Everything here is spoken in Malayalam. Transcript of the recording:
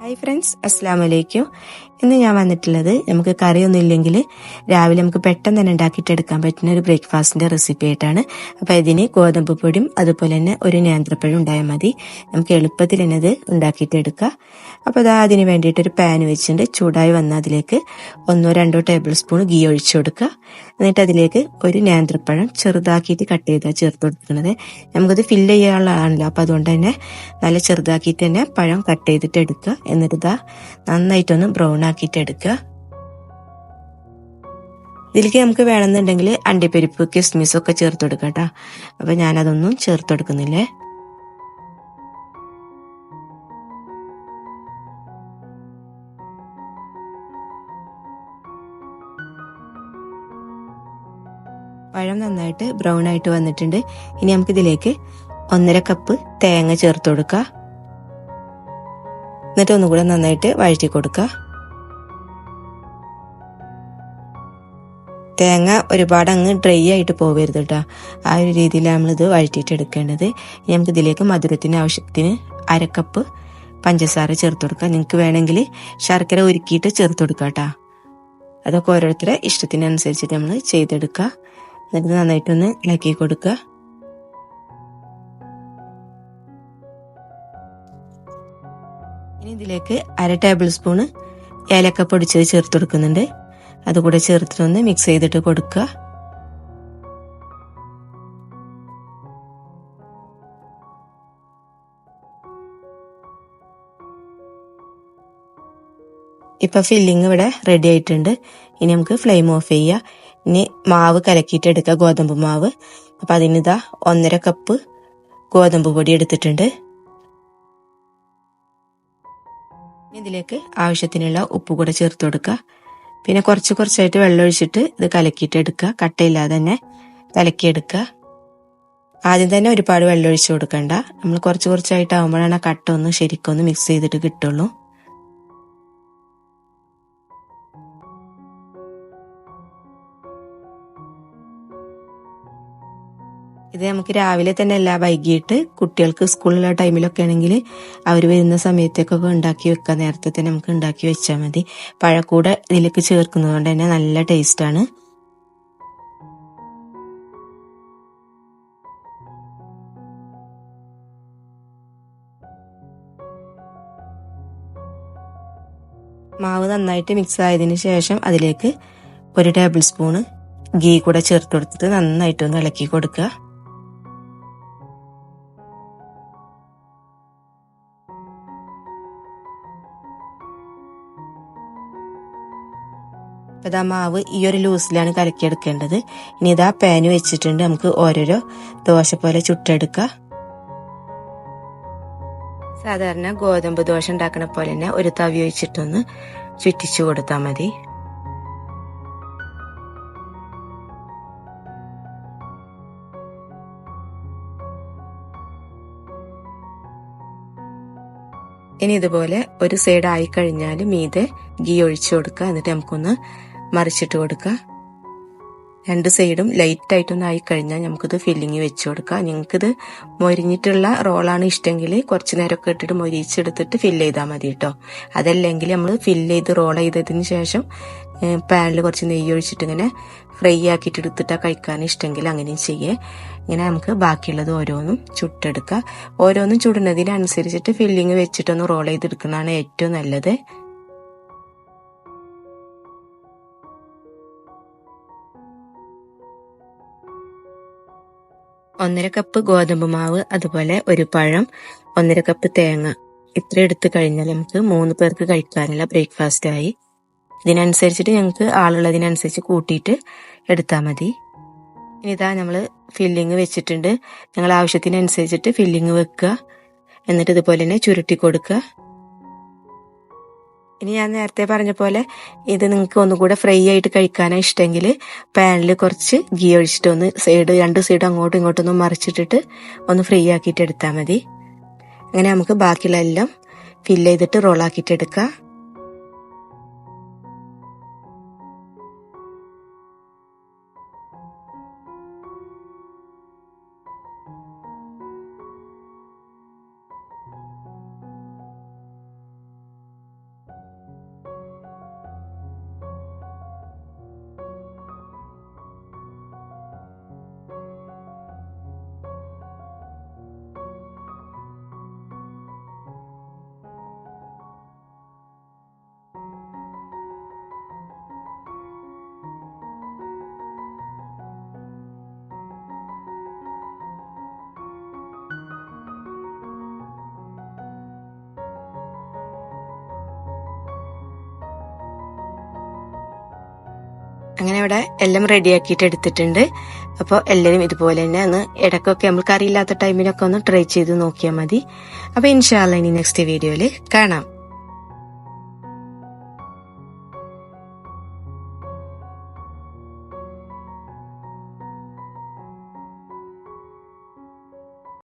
ഹായ് ഫ്രണ്ട്സ്, അസ്സാം വലൈക്കും. ഇന്ന് ഞാൻ വന്നിട്ടുള്ളത് നമുക്ക് കറിയൊന്നും ഇല്ലെങ്കിൽ രാവിലെ നമുക്ക് പെട്ടെന്ന് തന്നെ ഉണ്ടാക്കിയിട്ടെടുക്കാൻ പറ്റുന്ന ഒരു ബ്രേക്ക്ഫാസ്റ്റിന്റെ റെസിപ്പി ആയിട്ടാണ്. അപ്പോൾ ഇതിന് ഗോതമ്പ് പൊടിയും അതുപോലെ തന്നെ ഒരു നേന്ത്രപ്പഴം ഉണ്ടായാൽ മതി. നമുക്ക് എളുപ്പത്തിൽ തന്നെ ഇത് ഉണ്ടാക്കിയിട്ടെടുക്കാം. അപ്പോൾ അതാ അതിന് വേണ്ടിയിട്ട് ഒരു പാൻ വെച്ചിട്ടുണ്ട്. ചൂടായി വന്ന അതിലേക്ക് 1-2 ടേബിൾ സ്പൂൺ ഗീ ഒഴിച്ചു കൊടുക്കുക. എന്നിട്ട് അതിലേക്ക് ഒരു നേന്ത്രപ്പഴം ചെറുതാക്കിയിട്ട് കട്ട് ചെയ്താൽ ചേർത്ത് കൊടുക്കുന്നത്. നമുക്കത് ഫില്ല് ചെയ്യാനുള്ളതാണല്ലോ, അപ്പോൾ അതുകൊണ്ട് തന്നെ നല്ല ചെറുതാക്കിയിട്ട് തന്നെ പഴം കട്ട് ചെയ്തിട്ട് എടുക്കുക. എന്നിട്ട് ഇതാ നന്നായിട്ടൊന്ന് ബ്രൗൺ ആക്കിയിട്ട് എടുക്കുക. ഇതിലേക്ക് നമുക്ക് വേണമെന്നുണ്ടെങ്കിൽ അണ്ടിപ്പരിപ്പ്, കിസ്മിസ് ഒക്കെ ചേർത്ത് കൊടുക്കാം കേട്ടോ. അപ്പൊ ഞാനതൊന്നും ചേർത്ത് കൊടുക്കുന്നില്ലേ. പഴം നന്നായിട്ട് ബ്രൗൺ ആയിട്ട് വന്നിട്ടുണ്ട്. ഇനി നമുക്ക് ഇതിലേക്ക് 1.5 കപ്പ് തേങ്ങ ചേർത്ത് കൊടുക്കുക. എന്നിട്ട് ഒന്നുകൂടെ നന്നായിട്ട് വഴറ്റി കൊടുക്കുക. തേങ്ങ ഒരുപാട് അങ്ങ് ഡ്രൈ ആയിട്ട് പോകരുത് കേട്ടോ. ആ ഒരു രീതിയിൽ നമ്മളിത് വഴറ്റിയിട്ട് എടുക്കേണ്ടത്. ഇനി നമുക്ക് ഇതിലേക്ക് മധുരത്തിന് ആവശ്യത്തിന് 1/2 കപ്പ് പഞ്ചസാര ചേർത്ത് കൊടുക്കുക. നിങ്ങൾക്ക് വേണമെങ്കിൽ ശർക്കര ഉരുക്കിയിട്ട് ചേർത്ത് കൊടുക്കുക കേട്ടോ. അതൊക്കെ ഓരോരുത്തരുടെ ഇഷ്ടത്തിനനുസരിച്ചിട്ട് നമ്മൾ ചെയ്തെടുക്കുക. എന്നിട്ട് നന്നായിട്ടൊന്ന് ഇളക്കി കൊടുക്കുക. ഇനി ഇതിലേക്ക് 1/2 ടേബിൾ സ്പൂണ് ഏലക്ക പൊടിച്ചത് ചേർത്ത് കൊടുക്കുന്നുണ്ട്. അതുകൂടെ ചേർത്തിട്ടൊന്ന് മിക്സ് ചെയ്തിട്ട് കൊടുക്കുക. ഇപ്പൊ ഫില്ലിങ് ഇവിടെ റെഡി ആയിട്ടുണ്ട്. ഇനി നമുക്ക് ഫ്ലെയിം ഓഫ് ചെയ്യുക. ഇനി മാവ് കലക്കിയിട്ട് എടുക്കുക, ഗോതമ്പ് മാവ്. അപ്പൊ അതിനിതാ 1.5 കപ്പ് ഗോതമ്പ് പൊടി എടുത്തിട്ടുണ്ട്. ഇതിലേക്ക് ആവശ്യത്തിനുള്ള ഉപ്പ് കൂടെ ചേർത്ത് കൊടുക്കുക. പിന്നെ കുറച്ചായിട്ട് വെള്ളം ഒഴിച്ചിട്ട് ഇത് കലക്കിയിട്ട് എടുക്കുക. കട്ടയില്ലാതെ തന്നെ കലക്കിയെടുക്കുക. ആദ്യം തന്നെ ഒരുപാട് വെള്ളം ഒഴിച്ചു കൊടുക്കണ്ട. നമ്മൾ കുറച്ചായിട്ടാവുമ്പോഴാണ് കട്ട ഒന്ന് ശരിക്കൊന്ന് മിക്സ് ചെയ്തിട്ട് കിട്ടുള്ളൂ. ഇത് നമുക്ക് രാവിലെ തന്നെ എല്ലാം വൈകിട്ട് കുട്ടികൾക്ക് സ്കൂളിലുള്ള ടൈമിലൊക്കെ ആണെങ്കിൽ അവർ വരുന്ന സമയത്തേക്കൊക്കെ ഉണ്ടാക്കി വെക്കാൻ നേരത്തെ തന്നെ നമുക്ക് ഉണ്ടാക്കി വെച്ചാൽ മതി. പഴക്കൂടെ ഇതിലേക്ക് ചേർക്കുന്നത് കൊണ്ട് തന്നെ നല്ല ടേസ്റ്റാണ്. മാവ് നന്നായിട്ട് മിക്സ് ആയതിനു ശേഷം അതിലേക്ക് 1 ടേബിൾ സ്പൂണ് ഗീ കൂടെ ചേർത്ത് കൊടുത്തിട്ട് നന്നായിട്ടൊന്ന് ഇളക്കി കൊടുക്കുക. ഇതാ മാവ് ഈ ഒരു ലൂസിലാണ് കലക്കിയെടുക്കേണ്ടത്. ഇനി ഇതാ പാന് വെച്ചിട്ടുണ്ട്. നമുക്ക് ഓരോരോ ദോശ പോലെ ചുട്ടെടുക്കാം. സാധാരണ ഗോതമ്പ് ദോശ ഉണ്ടാക്കണ പോലെ തന്നെ ഒരു തവി വെച്ചിട്ടൊന്ന് ചുറ്റിച്ചു കൊടുത്താൽ മതി. ഇനി ഇതുപോലെ ഒരു സൈഡ് ആയി കഴിഞ്ഞാൽ മീതെ ഗീ ഒഴിച്ചു കൊടുക്കുക. എന്നിട്ട് നമുക്കൊന്ന് മറിച്ചിട്ട് കൊടുക്കുക. 2 സൈഡും ലൈറ്റ് ആയിട്ടൊന്ന് ആയി കഴിഞ്ഞാൽ നമുക്കിത് ഫില്ലിങ് വെച്ച് കൊടുക്കാം. നിങ്ങൾക്കിത് മൊരിഞ്ഞിട്ടുള്ള റോളാണ് ഇഷ്ടമെങ്കിൽ കുറച്ച് നേരമൊക്കെ ഇട്ടിട്ട് മൊരിച്ചെടുത്തിട്ട് ഫില്ല് ചെയ്താൽ മതി കേട്ടോ. അതല്ലെങ്കിൽ നമ്മൾ ഫില്ല് ചെയ്ത് റോൾ ചെയ്തതിന് ശേഷം പാനിൽ കുറച്ച് നെയ്യ് ഒഴിച്ചിട്ട് ഇങ്ങനെ ഫ്രൈ ആക്കിയിട്ട് എടുത്തിട്ടാണ് കഴിക്കാൻ ഇഷ്ടമെങ്കിൽ അങ്ങനെയും ചെയ്യേ. ഇങ്ങനെ നമുക്ക് ബാക്കിയുള്ളത് ഓരോന്നും ചുട്ടെടുക്കുക. ഓരോന്നും ചുടുന്നതിനനുസരിച്ചിട്ട് ഫില്ലിങ് വെച്ചിട്ടൊന്ന് റോൾ ചെയ്തെടുക്കുന്നതാണ് ഏറ്റവും നല്ലത്. ഒന്നര കപ്പ് ഗോതമ്പ് മാവ്, അതുപോലെ ഒരു പഴം, 1.5 കപ്പ് തേങ്ങ, ഇത്ര എടുത്തു കഴിഞ്ഞാൽ നമുക്ക് 3 പേർക്ക് കഴിക്കാനുള്ള ബ്രേക്ക്ഫാസ്റ്റ് ആയി. ഇതിനനുസരിച്ചിട്ട് ഞങ്ങൾക്ക് ആളുള്ളതിനനുസരിച്ച് കൂട്ടിയിട്ട് എടുത്താൽ മതി. ഇനി ഇതാ നമ്മൾ ഫില്ലിങ് വെച്ചിട്ടുണ്ട്. ഞങ്ങൾ ആവശ്യത്തിനനുസരിച്ചിട്ട് ഫില്ലിങ് വെക്കുക. എന്നിട്ട് ഇതുപോലെ തന്നെ ചുരുട്ടി കൊടുക്കുക. ഇനി ഞാൻ നേരത്തെ പറഞ്ഞ പോലെ ഇത് നിങ്ങൾക്ക് ഒന്നുകൂടെ ഫ്രൈ ആയിട്ട് കഴിക്കാനാണ് ഇഷ്ടമെങ്കിൽ പാനിൽ കുറച്ച് ഗീ ഒഴിച്ചിട്ട് ഒന്ന് 2 സൈഡ് അങ്ങോട്ടും ഇങ്ങോട്ടും ഒന്ന് മറിച്ചിട്ടിട്ട് ഒന്ന് ഫ്രൈ ആക്കിയിട്ട് എടുത്താൽ മതി. അങ്ങനെ നമുക്ക് ബാക്കിയുള്ള എല്ലാം ഫില്ല് ചെയ്തിട്ട് റോളാക്കിയിട്ട് എടുക്കാം. അങ്ങനെ ഇവിടെ എല്ലാം റെഡിയാക്കിയിട്ട് എടുത്തിട്ടുണ്ട്. അപ്പോൾ എല്ലാവരും ഇതുപോലെ തന്നെ ഒന്ന് ഇടയ്ക്കൊക്കെ നമുക്ക് അറിയില്ലാത്ത ടൈമിലൊക്കെ ഒന്ന് ട്രൈ ചെയ്ത് നോക്കിയാൽ മതി. അപ്പോൾ ഇൻഷാ അല്ലാഹ് ഇനി നെക്സ്റ്റ് വീഡിയോയിൽ കാണാം.